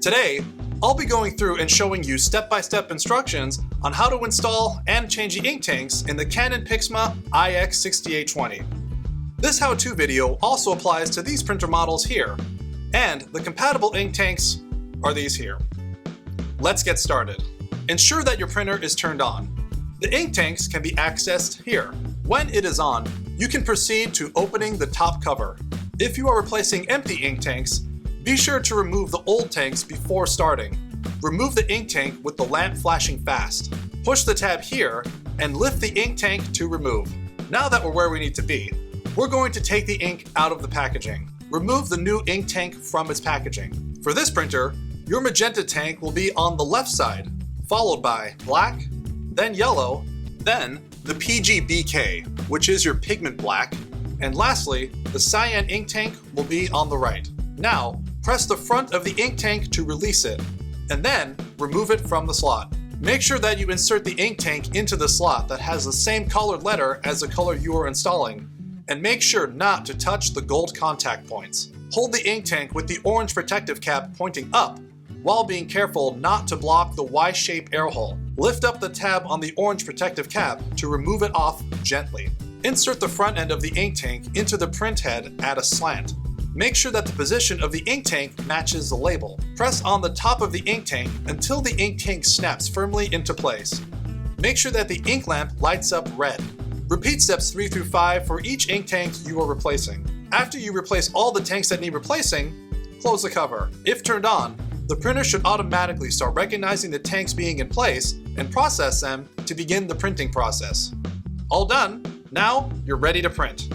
Today, I'll be going through and showing you step-by-step instructions on how to install and change the ink tanks in the Canon PIXMA iX6820. This how-to video also applies to these printer models here, and the compatible ink tanks are these here. Let's get started. Ensure that your printer is turned on. The ink tanks can be accessed here. When it is on, you can proceed to opening the top cover. If you are replacing empty ink tanks, be sure to remove the old tanks before starting. Remove the ink tank with the lamp flashing fast. Push the tab here and lift the ink tank to remove. Now that we're where we need to be, we're going to take the ink out of the packaging. Remove the new ink tank from its packaging. For this printer, your magenta tank will be on the left side, followed by black, then yellow, then the PGBK, which is your pigment black, and lastly, the cyan ink tank will be on the right. Now, press the front of the ink tank to release it, and then remove it from the slot. Make sure that you insert the ink tank into the slot that has the same colored letter as the color you are installing, and make sure not to touch the gold contact points. Hold the ink tank with the orange protective cap pointing up, while being careful not to block the Y-shaped air hole. Lift up the tab on the orange protective cap to remove it off gently. Insert the front end of the ink tank into the print head at a slant. Make sure that the position of the ink tank matches the label. Press on the top of the ink tank until the ink tank snaps firmly into place. Make sure that the ink lamp lights up red. Repeat steps 3 through 5 for each ink tank you are replacing. After you replace all the tanks that need replacing, close the cover. If turned on, the printer should automatically start recognizing the tanks being in place and process them to begin the printing process. All done, now you're ready to print.